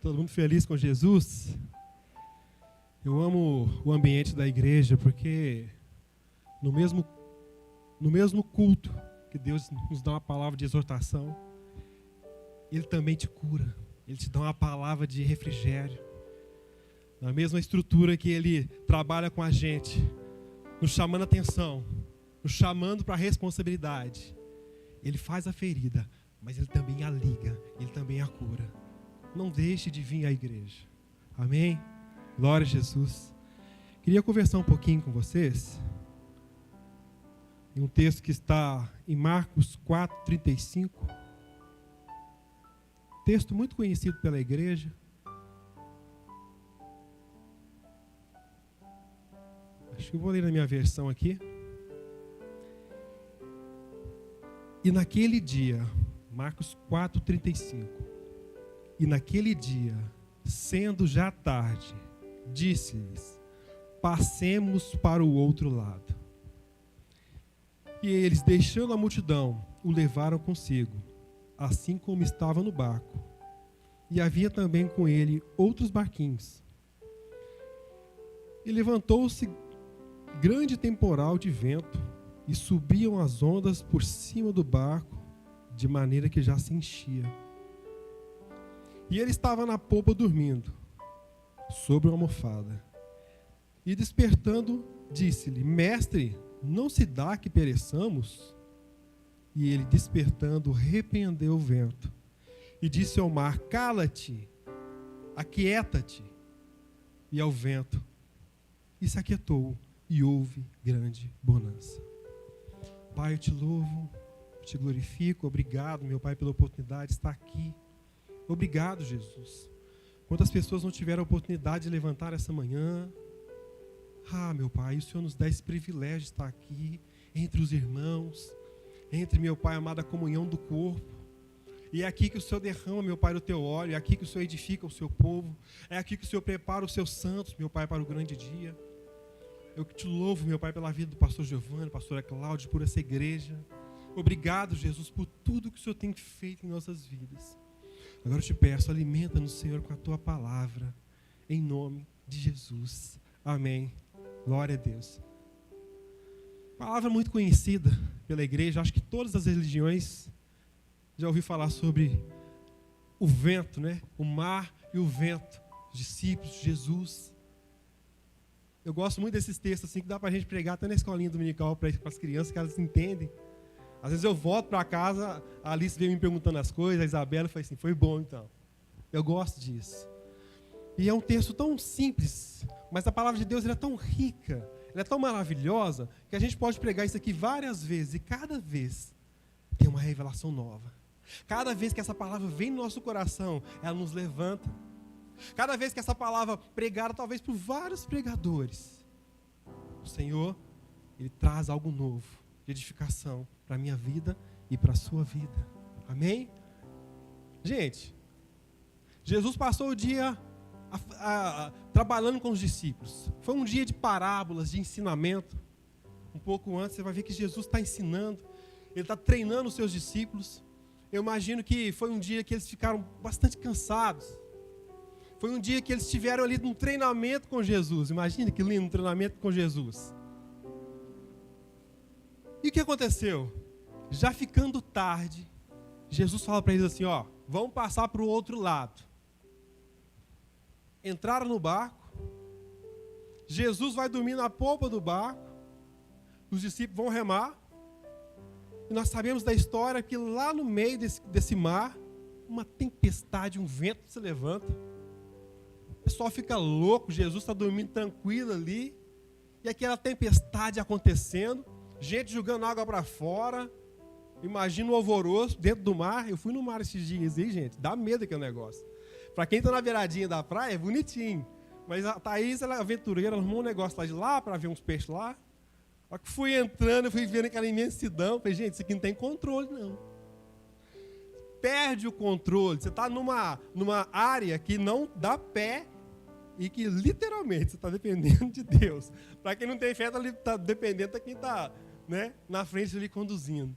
Todo mundo feliz com Jesus? Eu amo o ambiente da igreja porque no mesmo culto que Deus nos dá uma palavra de exortação, Ele também te cura. Ele te dá uma palavra de refrigério. Na mesma estrutura que Ele trabalha com a gente, nos chamando a atenção, nos chamando para a responsabilidade. Ele faz a ferida, mas Ele também a liga, Ele também a cura. Não deixe de vir à igreja. Amém? Glória a Jesus. Queria conversar um pouquinho com vocês em um texto que está em Marcos 4:35. Texto muito conhecido pela igreja. Acho que eu vou ler na minha versão aqui. E naquele dia, Marcos 4:35. E naquele dia, sendo já tarde, disse-lhes: passemos para o outro lado. E eles, deixando a multidão, o levaram consigo, assim como estava no barco. E havia também com ele outros barquinhos. E levantou-se grande temporal de vento, e subiam as ondas por cima do barco, de maneira que já se enchia. E ele estava na popa dormindo, sobre uma almofada. E despertando, disse-lhe: Mestre, não se dá que pereçamos? E ele, despertando, repreendeu o vento. E disse ao mar: Cala-te, aquieta-te. E ao vento, e se aquietou, e houve grande bonança. Pai, eu te louvo, te glorifico. Obrigado, meu Pai, pela oportunidade de estar aqui. Obrigado, Jesus. Quantas pessoas não tiveram a oportunidade de levantar essa manhã? Ah, meu Pai, o Senhor nos dá esse privilégio de estar aqui, entre os irmãos, entre, meu Pai amado, a comunhão do corpo. E é aqui que o Senhor derrama, meu Pai, o teu óleo, é aqui que o Senhor edifica o seu povo, é aqui que o Senhor prepara os seus santos, meu Pai, para o grande dia. Eu te louvo, meu Pai, pela vida do pastor Giovanni, pastora Cláudia, por essa igreja. Obrigado, Jesus, por tudo que o Senhor tem feito em nossas vidas. Agora eu te peço, alimenta-nos, Senhor, com a tua palavra, em nome de Jesus. Amém. Glória a Deus. Palavra muito conhecida pela igreja, acho que todas as religiões já ouviram falar sobre o vento, né? O mar e o vento, os discípulos, Jesus. Eu gosto muito desses textos assim, que dá para a gente pregar até na escolinha dominical para as crianças, que elas entendem. Às vezes eu volto para casa, a Alice veio me perguntando as coisas, a Isabela foi assim, foi bom então. Eu gosto disso. E é um texto tão simples, mas a palavra de Deus ela é tão rica, ela é tão maravilhosa, que a gente pode pregar isso aqui várias vezes, e cada vez tem uma revelação nova. Cada vez que essa palavra vem no nosso coração, ela nos levanta. Cada vez que essa palavra pregada, talvez por vários pregadores, o Senhor, Ele traz algo novo, de edificação para a minha vida e para a sua vida. Amém? Gente, Jesus passou o dia trabalhando com os discípulos. Foi um dia de parábolas, de ensinamento. Um pouco antes, você vai ver que Jesus está ensinando. Ele está treinando os seus discípulos. Eu imagino que foi um dia que eles ficaram bastante cansados. Foi um dia que eles estiveram ali num treinamento com Jesus. Imagina que lindo, um treinamento com Jesus. E o que aconteceu? Já ficando tarde, Jesus fala para eles assim, ó, vamos passar para o outro lado. Entraram no barco, Jesus vai dormir na polpa do barco, os discípulos vão remar, e nós sabemos da história que lá no meio desse mar, uma tempestade, um vento se levanta, o pessoal fica louco, Jesus está dormindo tranquilo ali, e aquela tempestade acontecendo, gente jogando água para fora, imagina o alvoroço dentro do mar. Eu fui no mar esses dias aí, gente, dá medo aquele negócio. Para quem está na beiradinha da praia, é bonitinho. Mas a Thaís, ela é aventureira, ela arrumou um negócio lá de lá, para ver uns peixes lá. Só que fui entrando, eu fui vendo aquela imensidão. Falei, gente, isso aqui não tem controle, não. Perde o controle. Você está numa área que não dá pé e que, literalmente, você está dependendo de Deus. Para quem não tem fé, está dependendo de quem está, né, na frente ali conduzindo.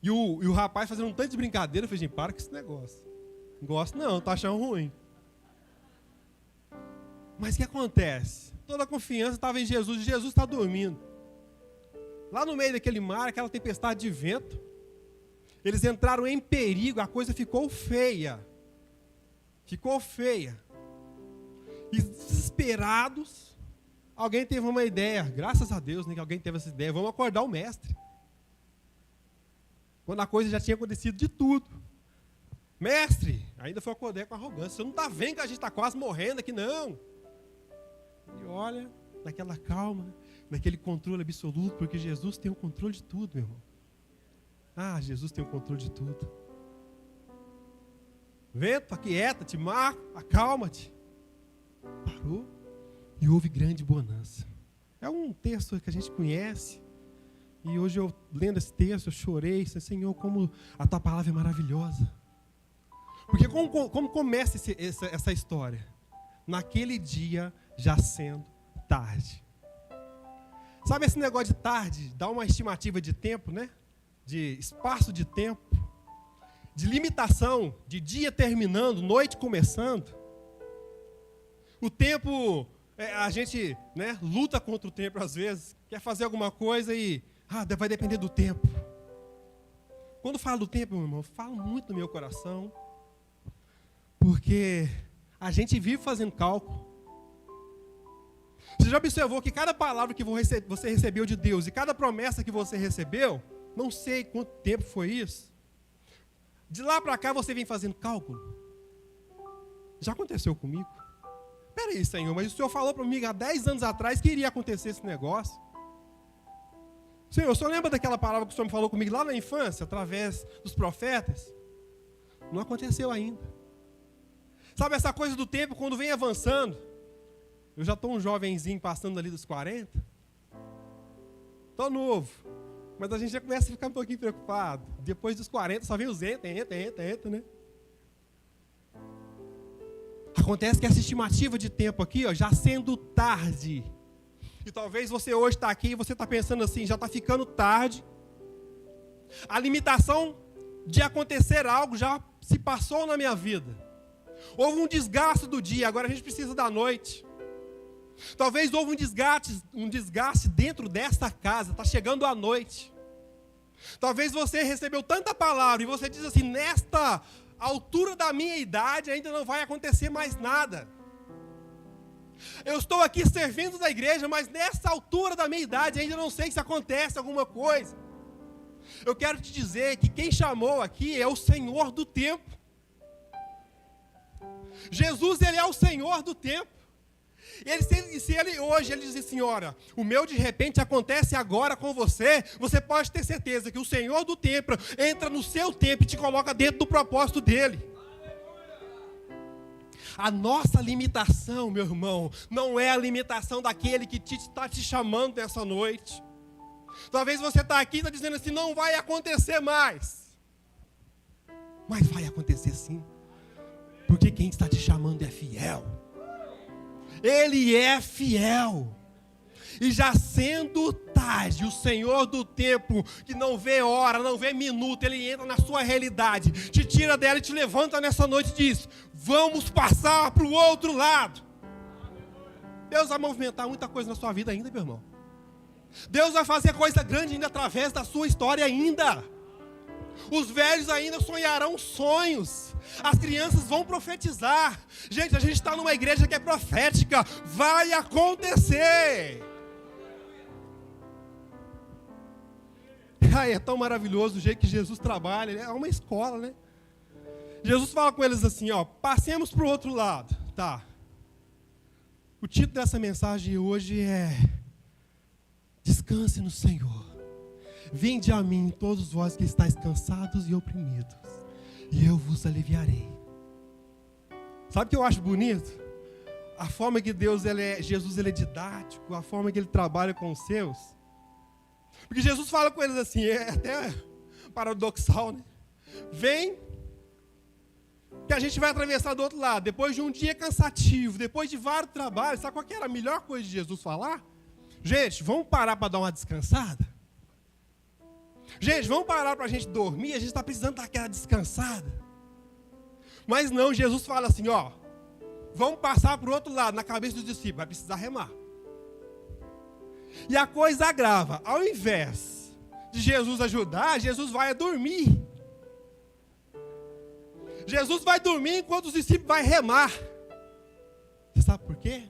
E o rapaz fazendo um tanto de brincadeira, eu falei, gente, para com esse negócio. Não gosto não, tô achando ruim. Mas o que acontece? Toda a confiança estava em Jesus, e Jesus está dormindo. Lá no meio daquele mar, aquela tempestade de vento, eles entraram em perigo, a coisa ficou feia. Ficou feia. E desesperados, alguém teve uma ideia, graças a Deus, né, que alguém teve essa ideia, vamos acordar o mestre. Quando a coisa já tinha acontecido de tudo. Mestre, ainda foi acordar com arrogância, você não está vendo que a gente está quase morrendo aqui, não. E olha, naquela calma, naquele controle absoluto, porque Jesus tem o controle de tudo, meu irmão. Ah, Jesus tem o controle de tudo. Vento, aquieta-te, mar, acalma-te. Parou e houve grande bonança. É um texto que a gente conhece. E hoje eu, lendo esse texto, eu chorei. Senhor, como a tua palavra é maravilhosa. Porque como começa essa história? Naquele dia, já sendo tarde. Sabe esse negócio de tarde? Dá uma estimativa de tempo, né? De espaço de tempo. De limitação, de dia terminando, noite começando. O tempo, a gente, né, luta contra o tempo às vezes. Quer fazer alguma coisa e vai depender do tempo. Quando falo do tempo, meu irmão, eu falo muito no meu coração. Porque a gente vive fazendo cálculo. Você já observou que cada palavra que você recebeu de Deus e cada promessa que você recebeu, não sei quanto tempo foi isso, de lá para cá você vem fazendo cálculo? Já aconteceu comigo? Peraí, Senhor, mas o Senhor falou para mim há 10 anos atrás que iria acontecer esse negócio. Senhor, o Senhor lembra daquela palavra que o Senhor me falou comigo lá na infância, através dos profetas? Não aconteceu ainda. Sabe essa coisa do tempo, quando vem avançando? Eu já estou um jovenzinho passando ali dos 40. Estou novo. Mas a gente já começa a ficar um pouquinho preocupado. Depois dos 40 só vem os entra, né? Acontece que essa estimativa de tempo aqui, ó, já sendo tarde. E talvez você hoje está aqui e você está pensando assim, já está ficando tarde. A limitação de acontecer algo já se passou na minha vida. Houve um desgaste do dia, agora a gente precisa da noite. Talvez houve um desgaste dentro desta casa, está chegando a noite. Talvez você recebeu tanta palavra e você diz assim, nesta altura da minha idade ainda não vai acontecer mais nada. Eu estou aqui servindo na igreja, mas nessa altura da minha idade ainda não sei se acontece alguma coisa. Eu quero te dizer que quem chamou aqui é o Senhor do tempo. Jesus, Ele é o Senhor do tempo. Se ele hoje ele diz assim, olha, o meu de repente acontece agora com você, você pode ter certeza que o Senhor do tempo entra no seu tempo e te coloca dentro do propósito dele. A nossa limitação, meu irmão, não é a limitação daquele que está te chamando nessa noite. Talvez você está aqui e está dizendo assim, não vai acontecer mais. Mas vai acontecer sim. Porque quem está te chamando é fiel. Ele é fiel. E já sendo tarde, o Senhor do tempo, que não vê hora, não vê minuto, Ele entra na sua realidade, te tira dela e te levanta nessa noite e diz, vamos passar para o outro lado. Deus vai movimentar muita coisa na sua vida ainda, meu irmão. Deus vai fazer coisa grande ainda através da sua história ainda. Os velhos ainda sonharão sonhos. As crianças vão profetizar. Gente, a gente está numa igreja que é profética. Vai acontecer. Ai, é tão maravilhoso o jeito que Jesus trabalha. É uma escola, né? Jesus fala com eles assim, ó, passemos para o outro lado. Tá. O título dessa mensagem hoje é Descanse no Senhor. Vinde a mim, todos vós que estáis cansados e oprimidos, e eu vos aliviarei. Sabe o que eu acho bonito? A forma que Jesus ele é didático, a forma que ele trabalha com os seus. Porque Jesus fala com eles assim, é até paradoxal, né? Vem, que a gente vai atravessar do outro lado, depois de um dia cansativo, depois de vários trabalhos. Sabe qual que era a melhor coisa de Jesus falar? Gente, vamos parar para dar uma descansada? Gente, vamos parar para a gente dormir, a gente está precisando daquela descansada. Mas não, Jesus fala assim, ó, Vamos passar para o outro lado, na cabeça dos discípulos. Vai precisar remar. E a coisa agrava. Ao invés de Jesus ajudar, Jesus vai dormir. Jesus vai dormir enquanto os discípulos vão remar. Você sabe por quê?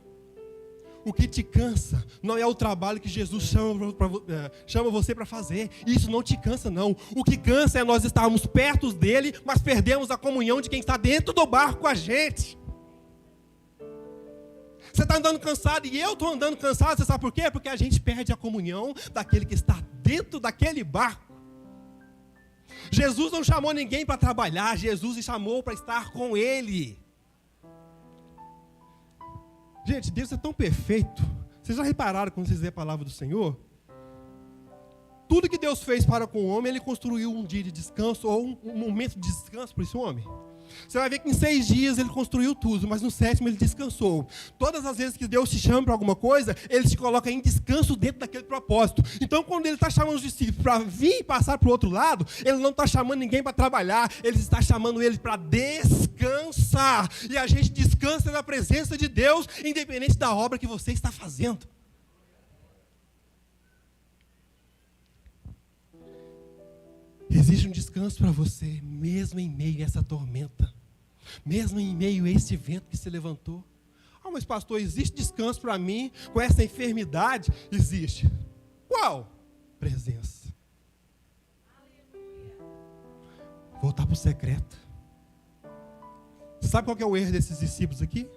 O que te cansa não é o trabalho que Jesus chama você para fazer. Isso não te cansa, não. O que cansa é nós estarmos perto dele, mas perdemos a comunhão de quem está dentro do barco com a gente. Você está andando cansado e eu estou andando cansado. Você sabe por quê? Porque a gente perde a comunhão daquele que está dentro daquele barco. Jesus não chamou ninguém para trabalhar. Jesus chamou para estar com ele. Gente, Deus é tão perfeito. Vocês já repararam quando vocês lêem a palavra do Senhor? Tudo que Deus fez para com o homem, Ele construiu um dia de descanso ou um momento de descanso para esse homem. Você vai ver que em 6 dias Ele construiu tudo, mas no 7º Ele descansou. Todas as vezes que Deus te chama para alguma coisa, Ele te coloca em descanso dentro daquele propósito. Então, quando Ele está chamando os discípulos para vir e passar para o outro lado, Ele não está chamando ninguém para trabalhar, Ele está chamando eles para descansar. E a gente descansa na presença de Deus, independente da obra que você está fazendo. Existe um descanso para você, mesmo em meio a essa tormenta, mesmo em meio a esse vento que se levantou. Ah, mas pastor, existe descanso para mim com essa enfermidade? Existe. Qual? Presença. Voltar para o secreto. Sabe qual que é o erro desses discípulos aqui?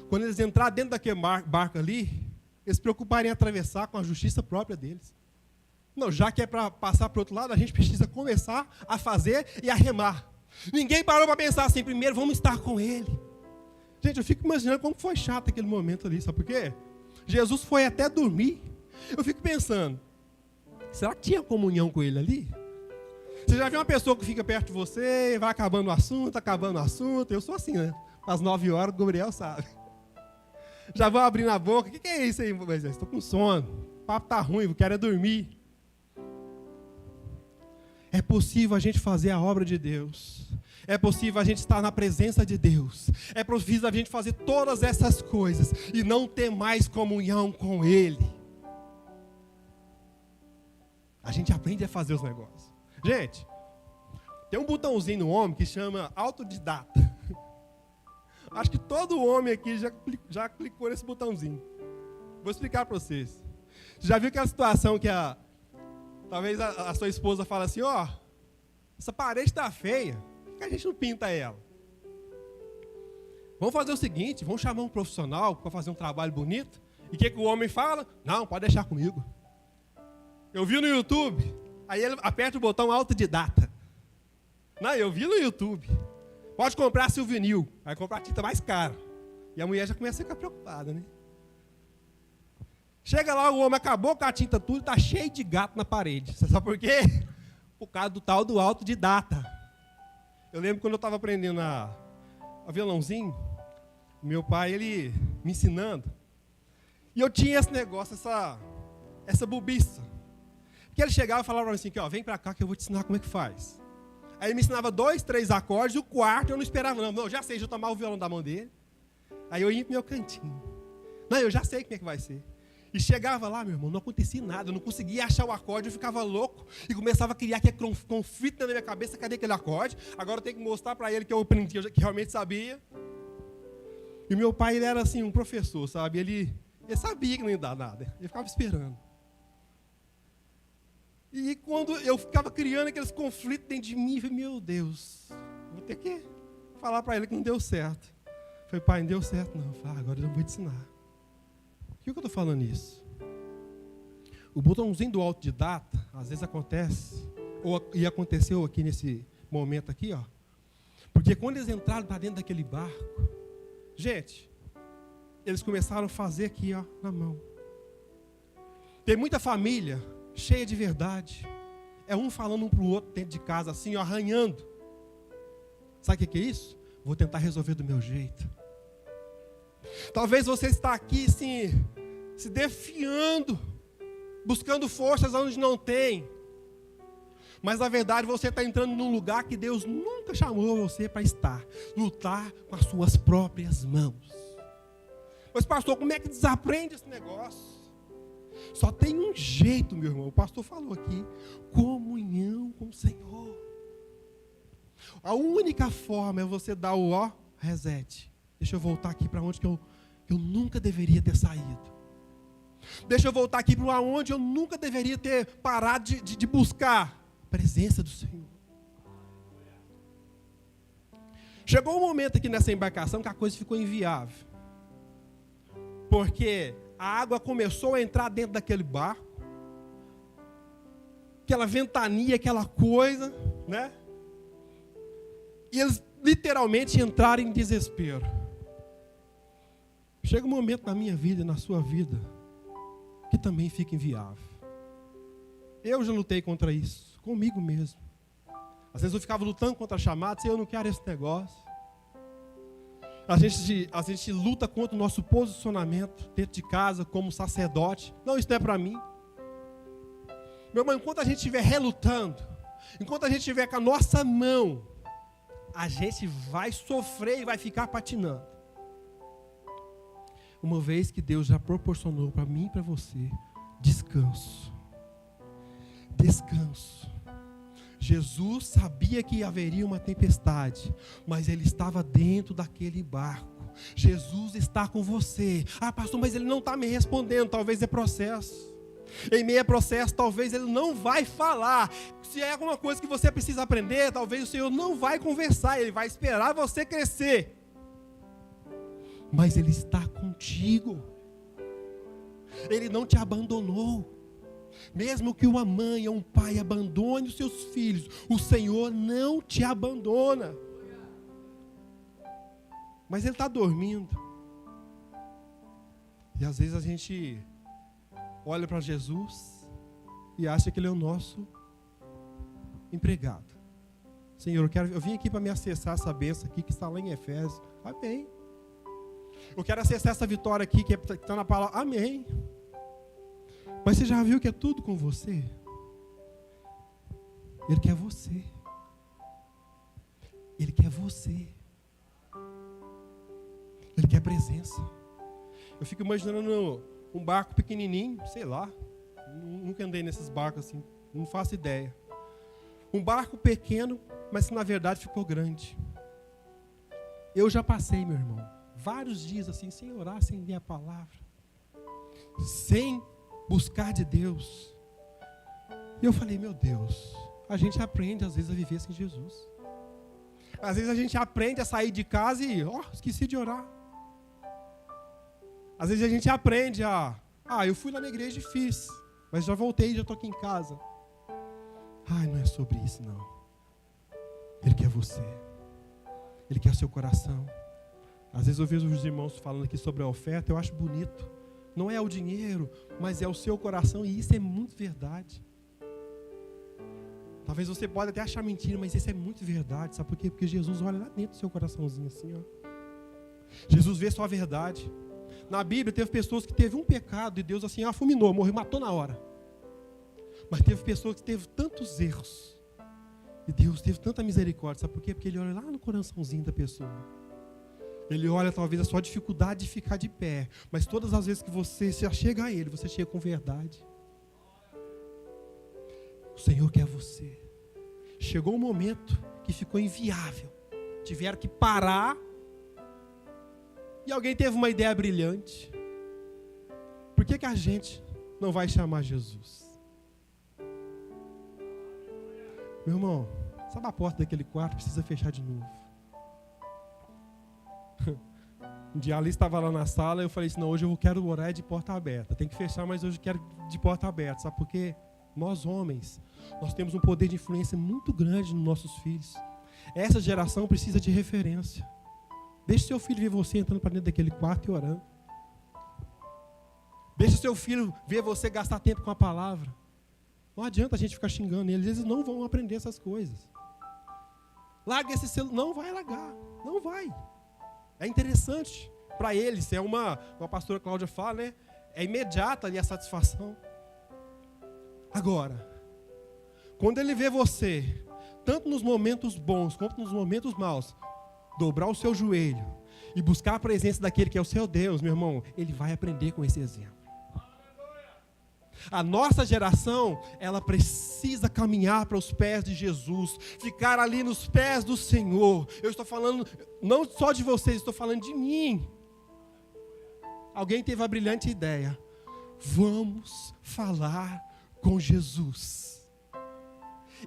Quando eles entraram dentro daquele barco ali, eles se preocuparem em atravessar com a justiça própria deles. Não, já que é para passar para o outro lado, a gente precisa começar a fazer e a remar. Ninguém parou para pensar assim, primeiro vamos estar com Ele. Gente, eu fico imaginando como foi chato aquele momento ali, sabe por quê? Jesus foi até dormir. Eu fico pensando, será que tinha comunhão com Ele ali? Você já viu uma pessoa que fica perto de você, vai acabando o assunto, eu sou assim, né? Às 9 horas, o Gabriel sabe. Já vou abrindo a boca, o que é isso aí? Estou com sono, o papo está ruim, eu quero é dormir. É possível a gente fazer a obra de Deus. É possível a gente estar na presença de Deus. É possível a gente fazer todas essas coisas e não ter mais comunhão com Ele. A gente aprende a fazer os negócios. Gente, tem um botãozinho no homem que chama autodidata. Acho que todo homem aqui já clicou nesse botãozinho. Vou explicar para vocês. Você já viu aquela situação que talvez a sua esposa fala assim, ó, essa parede está feia, por que a gente não pinta ela? Vamos fazer o seguinte, vamos chamar um profissional para fazer um trabalho bonito. E o que o homem fala? Não, pode deixar comigo. Eu vi no YouTube, aí ele aperta o botão autodidata. Não, eu vi no YouTube. Pode comprar souvenir, vai comprar tinta mais cara. E a mulher já começa a ficar preocupada, né? Chega lá, o homem acabou com a tinta tudo, está cheio de gato na parede. Você sabe por quê? Por causa do tal do autodidata. Eu lembro quando eu estava aprendendo a violãozinho, meu pai, ele me ensinando. E eu tinha esse negócio, essa bobiça. Porque ele chegava e falava para mim assim, ó, vem para cá que eu vou te ensinar como é que faz. Aí ele me ensinava 2, 3 acordes, e o quarto eu não esperava não. Não, eu já sei, já tomava o violão da mão dele. Aí eu ia pro meu cantinho. Não, eu já sei como é que vai ser. E chegava lá, meu irmão, não acontecia nada, eu não conseguia achar o acorde, eu ficava louco e começava a criar aquele conflito na minha cabeça, cadê aquele acorde? Agora eu tenho que mostrar para ele que eu aprendi, que realmente sabia. E meu pai, ele era assim, um professor, sabe? Ele sabia que não ia dar nada, ele ficava esperando. E quando eu ficava criando aqueles conflitos dentro de mim, eu falei, meu Deus, vou ter que falar para ele que não deu certo. Eu falei, pai, não deu certo não. Eu falei, agora eu vou te ensinar. Por que eu estou falando isso? O botãozinho do autodidata, às vezes acontece, e aconteceu aqui nesse momento aqui, ó. Porque quando eles entraram para dentro daquele barco, gente, eles começaram a fazer aqui, ó, na mão. Tem muita família cheia de verdade. É um falando um para o outro dentro de casa, assim, ó, arranhando. Sabe o que é isso? Vou tentar resolver do meu jeito. Talvez você está aqui, assim, se defiando, buscando forças onde não tem. Mas na verdade você está entrando num lugar que Deus nunca chamou você para estar. Lutar com as suas próprias mãos. Mas pastor, como é que desaprende esse negócio? Só tem um jeito, meu irmão. O pastor falou aqui. Comunhão com o Senhor. A única forma é você dar o reset. Deixa eu voltar aqui para onde que eu nunca deveria ter saído. Deixa eu voltar aqui para onde eu nunca deveria ter parado de buscar a presença do Senhor. Chegou um momento aqui nessa embarcação que a coisa ficou inviável. Porque a água começou a entrar dentro daquele barco. Aquela ventania, aquela coisa, né? E eles literalmente entraram em desespero. Chega um momento na minha vida e na sua vida que também fica inviável. Eu já lutei contra isso, comigo mesmo. Às vezes eu ficava lutando contra chamados, eu não quero esse negócio. A gente luta contra o nosso posicionamento dentro de casa como sacerdote. Não, isso não é para mim. Meu irmão, enquanto a gente estiver relutando, enquanto a gente estiver com a nossa mão, a gente vai sofrer e vai ficar patinando. Uma vez que Deus já proporcionou para mim e para você descanso. Descanso. Jesus sabia que haveria uma tempestade, mas ele estava dentro daquele barco. Jesus está com você. Ah, pastor, mas ele não está me respondendo. Talvez é processo. Em meio a processo, talvez ele não vai falar. Se é alguma coisa que você precisa aprender, talvez o Senhor não vai conversar. Ele vai esperar você crescer. Mas ele está contigo. Ele não te abandonou. Mesmo que uma mãe ou um pai abandone os seus filhos, o Senhor não te abandona. Mas ele está dormindo. E às vezes a gente olha para Jesus e acha que ele é o nosso empregado. Senhor, eu vim aqui para me acessar essa bênção aqui que está lá em Efésios. Amém. Eu quero acessar essa vitória aqui que está na palavra. Amém. Mas você já viu que é tudo com você? Ele quer você. Ele quer você. Ele quer presença. Eu fico imaginando um barco pequenininho, sei lá. Nunca andei nesses barcos assim, não faço ideia. Um barco pequeno, mas que na verdade ficou grande. Eu já passei, meu irmão, vários dias assim, sem orar, sem ler a palavra. Sem buscar de Deus. E eu falei, meu Deus, a gente aprende às vezes a viver sem Jesus. Às vezes a gente aprende a sair de casa e, esqueci de orar. Às vezes a gente aprende eu fui lá na igreja e fiz, mas já voltei e já estou aqui em casa. Não é sobre isso não. Ele quer você. Ele quer o seu coração. Às vezes eu vejo os irmãos falando aqui sobre a oferta, eu acho bonito. Não é o dinheiro, mas é o seu coração, e isso é muito verdade. Talvez você pode até achar mentira, mas isso é muito verdade. Sabe por quê? Porque Jesus olha lá dentro do seu coraçãozinho assim, Jesus vê sua verdade. Na Bíblia teve pessoas que teve um pecado e Deus assim, fulminou, morreu, matou na hora. Mas teve pessoas que teve tantos erros e Deus teve tanta misericórdia. Sabe por quê? Porque Ele olha lá no coraçãozinho da pessoa. Ele olha talvez a sua dificuldade de ficar de pé, mas todas as vezes que você se chega a Ele, você chega com verdade. O Senhor quer você. Chegou um momento que ficou inviável. Tiveram que parar. E alguém teve uma ideia brilhante. Por que a gente não vai chamar Jesus? Meu irmão, sabe a porta daquele quarto? Precisa fechar de novo. Um dia a Alice estava lá na sala e eu falei assim, não, hoje eu quero orar de porta aberta. Tem que fechar, mas hoje eu quero de porta aberta. Sabe por quê? Nós homens, nós temos um poder de influência muito grande nos nossos filhos. Essa geração precisa de referência. Deixe seu filho ver você entrando para dentro daquele quarto e orando. Deixe seu filho ver você gastar tempo com a palavra. Não adianta a gente ficar xingando eles, eles não vão aprender essas coisas. Larga esse celular, não vai largar, não vai. É interessante para eles, como a pastora Cláudia fala, né? É imediata ali a satisfação. Agora, Quando Ele vê você, tanto nos momentos bons quanto nos momentos maus, dobrar o seu joelho e buscar a presença daquele que é o seu Deus, meu irmão, Ele vai aprender com esse exemplo. A nossa geração, ela precisa caminhar para os pés de Jesus, ficar ali nos pés do Senhor. Eu estou falando não só de vocês, estou falando de mim. Alguém teve a brilhante ideia: vamos falar com Jesus.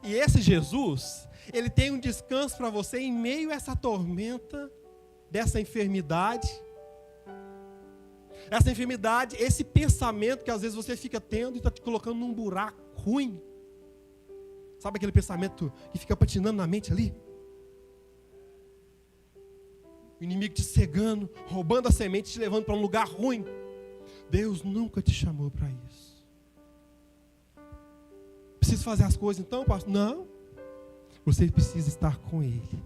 E esse Jesus, Ele tem um descanso para você em meio a essa tormenta, dessa enfermidade. Essa enfermidade, esse pensamento que às vezes você fica tendo e está te colocando num buraco ruim. Sabe aquele pensamento que fica patinando na mente ali? O inimigo te cegando, roubando a semente, te levando para um lugar ruim. Deus nunca te chamou para isso. Preciso fazer as coisas então, pastor? Não. Você precisa estar com Ele.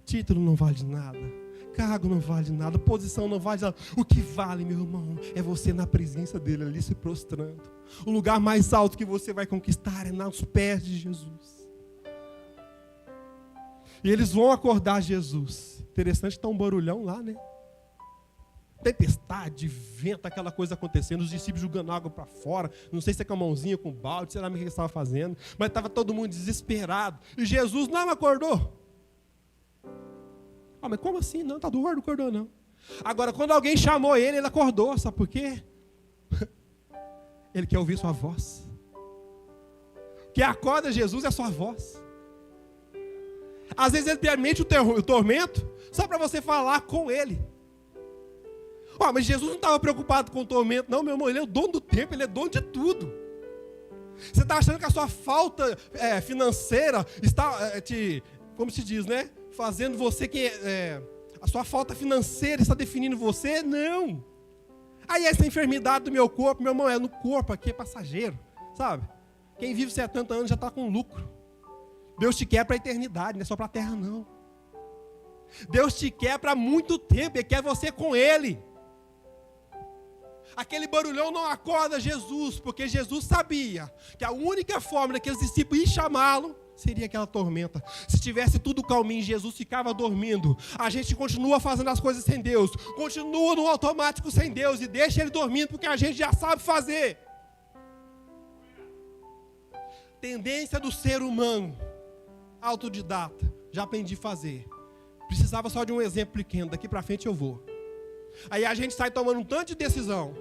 Título não vale de nada. Cargo não vale nada, posição não vale nada. O que vale, meu irmão, é você na presença dele ali se prostrando. O lugar mais alto que você vai conquistar é nos pés de Jesus. E eles vão acordar Jesus. Interessante, está um barulhão lá, né? Tempestade, vento, aquela coisa acontecendo, os discípulos jogando água para fora, não sei se é com a mãozinha, com o balde, sei lá o que eles estavam fazendo, mas estava todo mundo desesperado. E Jesus não acordou. Mas como assim? Não, está doido, não acordou não. Agora, quando alguém chamou ele, ele acordou. Sabe por quê? Ele quer ouvir sua voz. O que acorda Jesus é a sua voz. Às vezes ele permite o tormento só para você falar com ele. Mas Jesus não estava preocupado com o tormento. Não, meu irmão, ele é o dono do tempo, ele é dono de tudo. Você está achando que a sua falta financeira está como se diz, né? Fazendo você que a sua falta financeira está definindo você? Não. Aí essa enfermidade do meu corpo, meu irmão, é no corpo aqui, é passageiro, sabe? Quem vive 70 anos já está com lucro. Deus te quer para a eternidade, não é só para a terra não. Deus te quer para muito tempo, Ele quer você com Ele. Aquele barulhão não acorda Jesus, porque Jesus sabia que a única forma daqueles discípulos ir chamá-lo seria aquela tormenta. Se tivesse tudo calminho, Jesus ficava dormindo. A gente continua fazendo as coisas sem Deus, continua no automático sem Deus e deixa Ele dormindo, porque a gente já sabe fazer. Tendência do ser humano, autodidata, já aprendi a fazer. Precisava só de um exemplo pequeno, daqui para frente eu vou. Aí a gente sai tomando um tanto de decisão,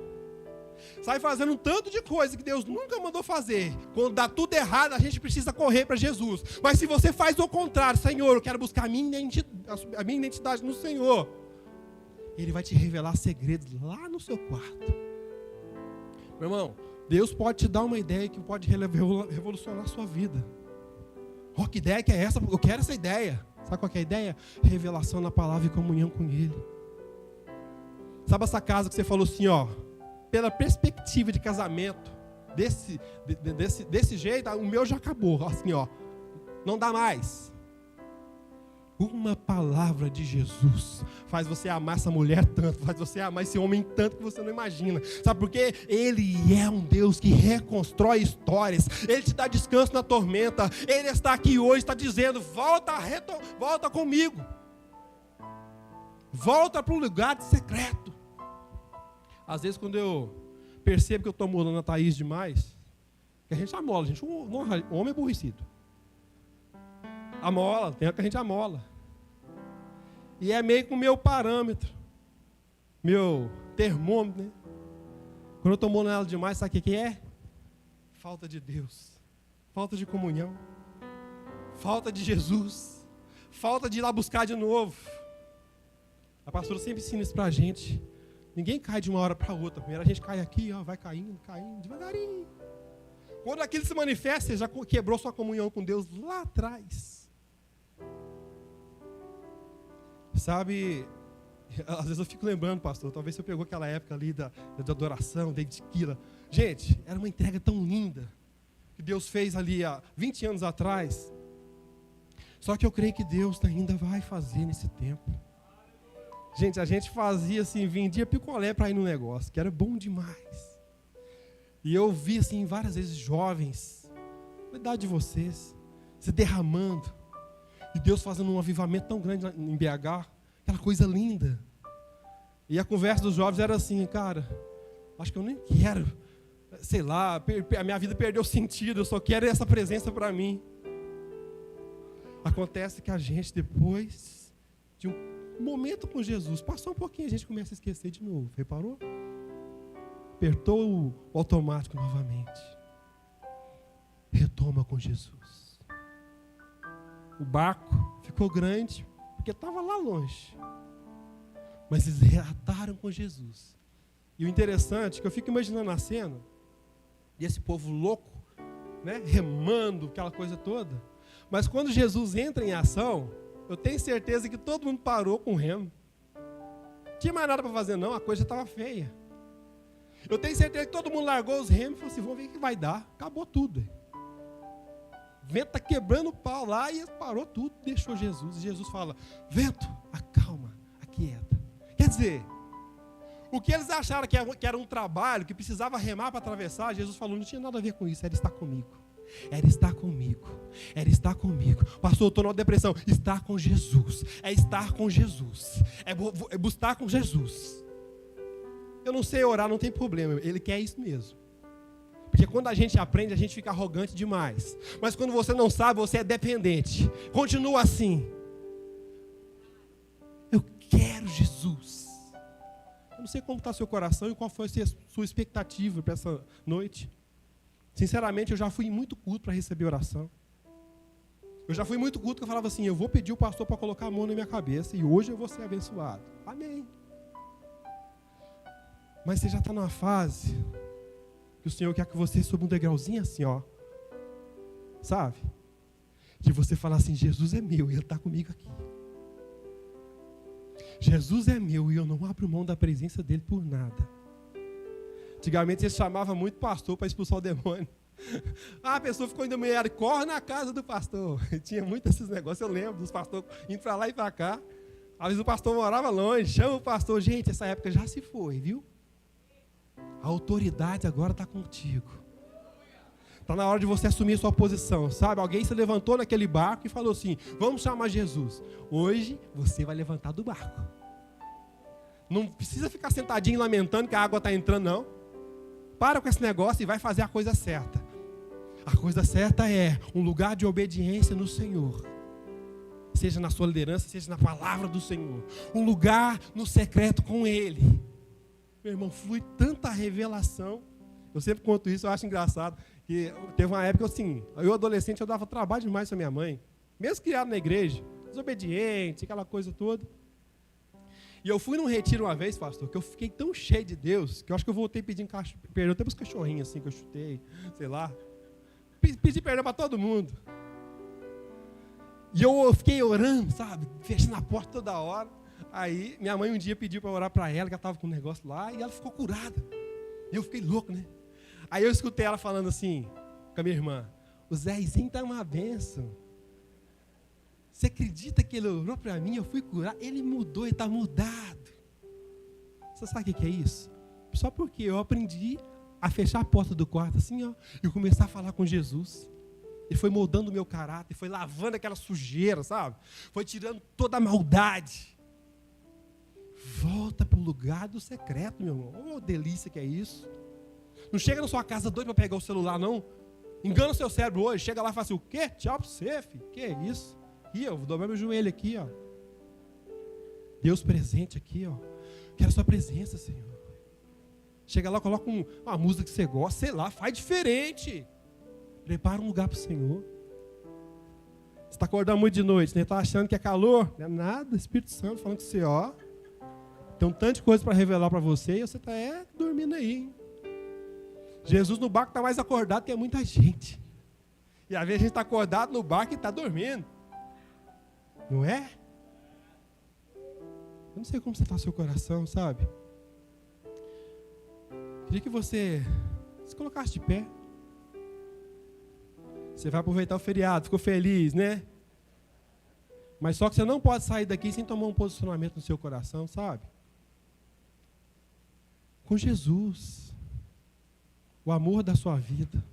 sai fazendo um tanto de coisa que Deus nunca mandou fazer. Quando dá tudo errado, a gente precisa correr para Jesus. Mas se você faz o contrário: Senhor, eu quero buscar a minha identidade no Senhor, Ele vai te revelar segredos lá no seu quarto. Meu irmão, Deus pode te dar uma ideia que pode revolucionar a sua vida. Que ideia que é essa? Eu quero essa ideia. Sabe qual que é a ideia? Revelação na palavra e comunhão com Ele. Sabe essa casa que você falou assim, pela perspectiva de casamento, desse jeito, o meu já acabou, assim, não dá mais. Uma palavra de Jesus faz você amar essa mulher tanto, faz você amar esse homem tanto que você não imagina. Sabe por quê? Ele é um Deus que reconstrói histórias. Ele te dá descanso na tormenta. Ele está aqui hoje, está dizendo: volta comigo. Volta para um lugar secreto. Às vezes, quando eu percebo que eu estou molando a Thaís demais, que a gente amola, o homem é aborrecido. Amola, tem hora que a gente amola. E é meio que o meu parâmetro, meu termômetro, né? Quando eu estou molando ela demais, sabe o que é? Falta de Deus, falta de comunhão, falta de Jesus, falta de ir lá buscar de novo. A pastora sempre ensina isso para a gente. Ninguém cai de uma hora para outra. Primeiro a gente cai aqui, vai caindo, devagarinho. Quando aquilo se manifesta, você já quebrou sua comunhão com Deus lá atrás. Sabe, às vezes eu fico lembrando, pastor, talvez você pegou aquela época ali da adoração, David Killa. Gente, era uma entrega tão linda que Deus fez ali há 20 anos atrás. Só que eu creio que Deus ainda vai fazer nesse tempo. Gente, a gente fazia assim, vendia picolé para ir no negócio, que era bom demais. E eu vi assim várias vezes jovens Cuidar de vocês. Se derramando. E Deus fazendo um avivamento tão grande em BH. Aquela coisa linda. E a conversa dos jovens era assim, cara, acho que eu nem quero, sei lá, a minha vida perdeu sentido, eu só quero essa presença para mim. Acontece que a gente, depois de um momento com Jesus, passou um pouquinho, a gente começa a esquecer de novo, reparou? Apertou o automático novamente. Retoma com Jesus. O barco ficou grande, porque estava lá longe. Mas eles reataram com Jesus. E o interessante é que eu fico imaginando a cena, e esse povo louco, né, remando, aquela coisa toda. Mas quando Jesus entra em ação, eu tenho certeza que todo mundo parou com o remo. Não tinha mais nada para fazer não, a coisa estava feia. Eu tenho certeza que todo mundo largou os remos e falou assim, vamos ver o que vai dar. Acabou tudo. O vento está quebrando o pau lá e parou tudo, deixou Jesus. E Jesus fala, vento, acalma, aquieta. Quer dizer, o que eles acharam que era um trabalho, que precisava remar para atravessar, Jesus falou, não tinha nada a ver com isso, era estar comigo. Era estar comigo. Era estar comigo. Pastor, eu estou numa depressão. Estar com Jesus. É estar com Jesus. É buscar com Jesus. Eu não sei orar, não tem problema. Ele quer isso mesmo. Porque quando a gente aprende, a gente fica arrogante demais. Mas quando você não sabe, você é dependente. Continua assim. Eu quero Jesus. Eu não sei como está seu coração e qual foi a sua expectativa para essa noite. Sinceramente, eu já fui em muito culto para receber oração. Eu já fui em muito culto que eu falava assim, eu vou pedir o pastor para colocar a mão na minha cabeça e hoje eu vou ser abençoado. Amém. Mas você já está numa fase que o Senhor quer que você suba um degrauzinho assim, ó. Sabe? De você falar assim, Jesus é meu e Ele está comigo aqui. Jesus é meu e eu não abro mão da presença dEle por nada. Antigamente eles chamavam muito pastor para expulsar o demônio. A pessoa ficou endemoniada, corre na casa do pastor. Tinha muito esses negócios, eu lembro dos pastores indo para lá e para cá. Às vezes o pastor morava longe, chama o pastor. Gente, essa época já se foi, viu? A autoridade agora está contigo. Está na hora de você assumir a sua posição, sabe? Alguém se levantou naquele barco e falou assim, vamos chamar Jesus. Hoje você vai levantar do barco. Não precisa ficar sentadinho lamentando que a água está entrando, não. Para com esse negócio e vai fazer a coisa certa. A coisa certa é um lugar de obediência no Senhor. Seja na sua liderança, seja na palavra do Senhor. Um lugar no secreto com Ele. Meu irmão, flui tanta revelação. Eu sempre conto isso, eu acho engraçado. Que teve uma época assim, eu adolescente, eu dava trabalho demais com a minha mãe. Mesmo criado na igreja, desobediente, aquela coisa toda. E eu fui num retiro uma vez, pastor, que eu fiquei tão cheio de Deus, que eu acho que eu voltei pedindo perdão até para os cachorrinhos assim, que eu chutei, sei lá. Pedi perdão para todo mundo. E eu fiquei orando, sabe, fechando a porta toda hora. Aí minha mãe um dia pediu para orar para ela, que ela estava com um negócio lá, e ela ficou curada. E eu fiquei louco, né? Aí eu escutei ela falando assim, com a minha irmã, o Zezinho está uma bênção. Você acredita que ele orou para mim, eu fui curar? Ele mudou, ele está mudado. Você sabe o que é isso? Só porque eu aprendi a fechar a porta do quarto assim, ó, e começar a falar com Jesus. Ele foi moldando o meu caráter, foi lavando aquela sujeira, sabe? Foi tirando toda a maldade. Volta para o lugar do secreto, meu irmão. Oh, delícia que é isso. Não chega na sua casa doido para pegar o celular, não. Engana o seu cérebro hoje. Chega lá e fala assim, o quê? Tchau para você, filho. Que é isso? Aqui, eu vou dobrar meu joelho aqui, ó. Deus presente aqui, ó. Quero sua presença, Senhor. Chega lá, coloca uma música que você gosta, sei lá, faz diferente. Prepara um lugar para o Senhor. Você está acordando muito de noite, né? Está achando que é calor? Não é nada, Espírito Santo falando com você, ó. Tem um tanto de coisa para revelar para você e você está dormindo aí, hein? Jesus no barco está mais acordado que muita gente. E às vezes a gente está acordado no barco e está dormindo. Não é? Eu não sei como está o seu coração, sabe? Queria que você se colocasse de pé. Você vai aproveitar o feriado, ficou feliz, né? Mas só que você não pode sair daqui sem tomar um posicionamento no seu coração, sabe? Com Jesus. O amor da sua vida.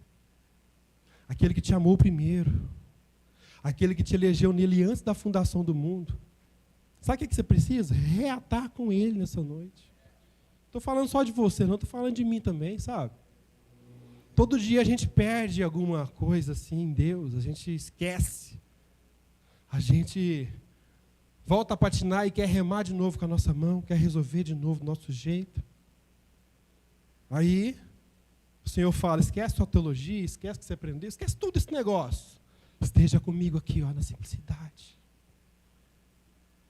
aquele que te amou primeiro, aquele que te elegeu nele antes da fundação do mundo. Sabe o que você precisa? Reatar com ele nessa noite. Estou falando só de você, não estou falando de mim também, sabe? Todo dia a gente perde alguma coisa assim em Deus, a gente esquece. A gente volta a patinar e quer remar de novo com a nossa mão, quer resolver de novo do nosso jeito. Aí, o Senhor fala, esquece sua teologia, esquece o que você aprendeu, esquece tudo esse negócio. Esteja comigo aqui, ó, na simplicidade.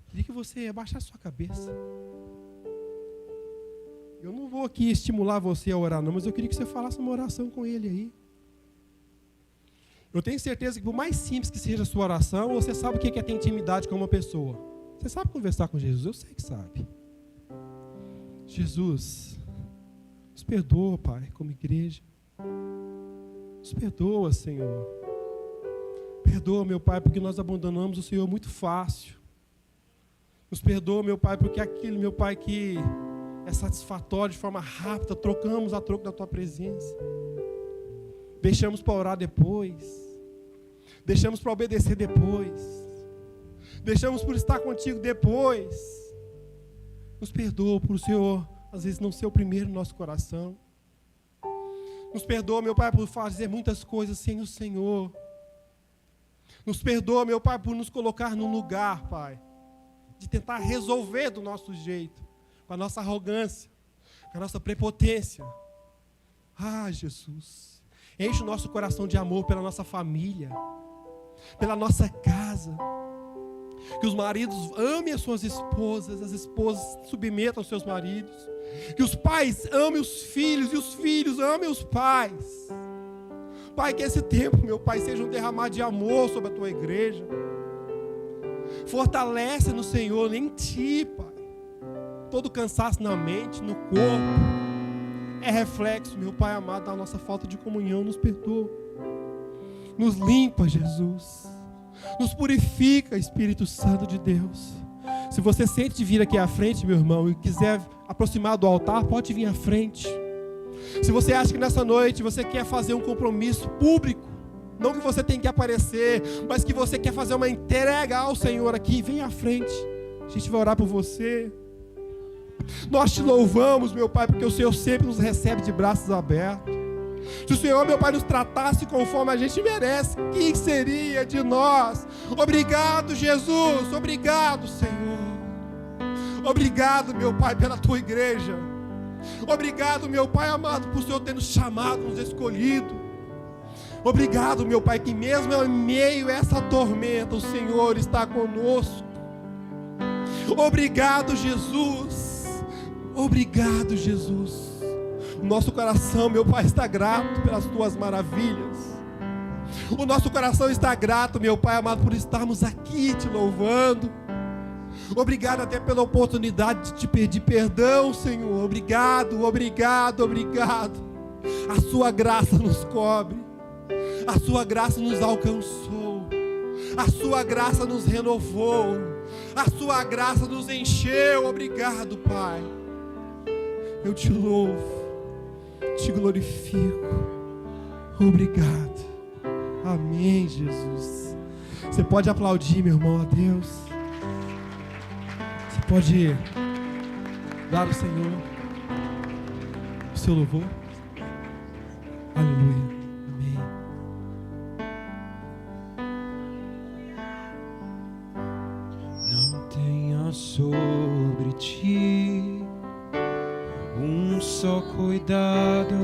Queria que você abaixasse sua cabeça. Eu não vou aqui estimular você a orar, não, mas eu queria que você falasse uma oração com ele aí. Eu tenho certeza que por mais simples que seja a sua oração, você sabe o que é ter intimidade com uma pessoa. Você sabe conversar com Jesus? Eu sei que sabe. Jesus, nos perdoa, Pai, como igreja. Nos perdoa, Senhor. Perdoa, meu Pai, porque nós abandonamos o Senhor muito fácil. Nos perdoa, meu Pai, porque aquilo, meu Pai, que é satisfatório de forma rápida, trocamos a troco da Tua presença. Deixamos para orar depois. Deixamos para obedecer depois. Deixamos por estar contigo depois. Nos perdoa por o Senhor, às vezes, não ser o primeiro no nosso coração. Nos perdoa, meu Pai, por fazer muitas coisas sem o Senhor. Nos perdoa, meu Pai, por nos colocar num lugar, Pai, de tentar resolver do nosso jeito, com a nossa arrogância, com a nossa prepotência. Ah, Jesus, enche o nosso coração de amor pela nossa família, pela nossa casa. Que os maridos amem as suas esposas, as esposas submetam aos seus maridos. Que os pais amem os filhos e os filhos amem os pais. Pai, que esse tempo, meu Pai, seja um derramar de amor sobre a Tua igreja. Fortalece no Senhor, em Ti, Pai. Todo cansaço na mente, no corpo, é reflexo, meu Pai amado, da nossa falta de comunhão. Nos perdoa. Nos limpa, Jesus. Nos purifica, Espírito Santo de Deus. Se você sente de vir aqui à frente, meu irmão, e quiser aproximar do altar, pode vir à frente. Se você acha que nessa noite você quer fazer um compromisso público, não que você tenha que aparecer, mas que você quer fazer uma entrega ao Senhor aqui, vem à frente. A gente vai orar por você. Nós te louvamos, meu Pai, porque o Senhor sempre nos recebe de braços abertos. Se o Senhor, meu Pai, nos tratasse conforme a gente merece, o que seria de nós? Obrigado, Jesus. Obrigado, Senhor. Obrigado, meu Pai, pela Tua igreja. Obrigado, meu Pai amado, por o Senhor ter nos chamado, nos escolhido. Obrigado, meu Pai, que mesmo em meio a essa tormenta, o Senhor está conosco. Obrigado, Jesus. Obrigado, Jesus. O nosso coração, meu Pai, está grato pelas Tuas maravilhas. O nosso coração está grato, meu Pai amado, por estarmos aqui te louvando. Obrigado até pela oportunidade de te pedir perdão, Senhor. Obrigado, obrigado, obrigado. A Sua graça nos cobre. A Sua graça nos alcançou. A Sua graça nos renovou. A Sua graça nos encheu. Obrigado, Pai. Eu te louvo. Te glorifico. Obrigado. Amém, Jesus. Você pode aplaudir, meu irmão, a Deus. Você pode dar ao Senhor o seu louvor. Aleluia. Amém. Não tenha sobre ti um só cuidado